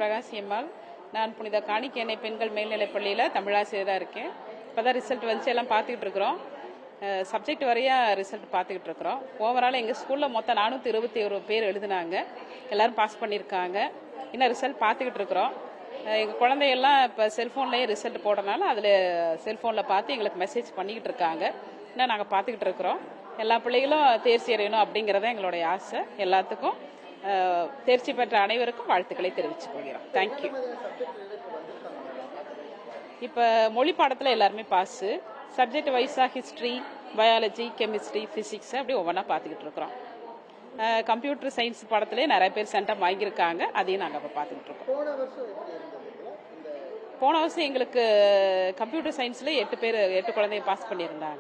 பிரகாஷ் எம்மாள். நான் புனித காணிக்கேனை பெண்கள் மேல்நிலைப் பள்ளியில் தமிழாசிரியராக இருக்கேன். இப்போ தான் ரிசல்ட் வந்துச்சு, எல்லாம் பார்த்துக்கிட்டு இருக்கிறோம். சப்ஜெக்ட் வரையாக ரிசல்ட் பார்த்துக்கிட்டு இருக்கிறோம். ஓவரால் எங்கள் ஸ்கூலில் மொத்தம் 421 பேர் எழுதினாங்க. எல்லோரும் பாஸ் பண்ணியிருக்காங்க. இன்னும் ரிசல்ட் பார்த்துக்கிட்டு இருக்கிறோம். எங்கள் குழந்தையெல்லாம் இப்போ செல்ஃபோன்லேயே ரிசல்ட் போடுறதுனால அதில் செல்ஃபோனில் பார்த்து எங்களுக்கு மெசேஜ் பண்ணிக்கிட்டு இருக்காங்க. இன்னும் நாங்கள் பார்த்துக்கிட்டு இருக்கிறோம். எல்லா பிள்ளைகளும் தேர்ச்சி அடையணும் அப்படிங்கிறத எங்களுடைய ஆசை. எல்லாத்துக்கும் தேர்ச்சி பெற்ற அனைவருக்கும் வாழ்த்துக்களை தெரிவித்துக் கொள்கிறோம். தேங்க்யூ. இப்போ மொழி பாடத்தில் எல்லாருமே பாஸு. சப்ஜெக்ட் வைஸாக ஹிஸ்ட்ரி, பயாலஜி, கெமிஸ்ட்ரி, ஃபிசிக்ஸ் அப்படி ஒவ்வொன்றா பார்த்துக்கிட்டு இருக்கிறோம். கம்ப்யூட்டர் சயின்ஸ் பாடத்திலே நிறைய பேர் சென்டம் வாங்கியிருக்காங்க. அதையும் நாங்கள் இப்போ பார்த்துக்கிட்டு இருக்கோம். போன வருஷம் எங்களுக்கு கம்ப்யூட்டர் சயின்ஸில் 8 குழந்தைய பாஸ் பண்ணியிருந்தாங்க.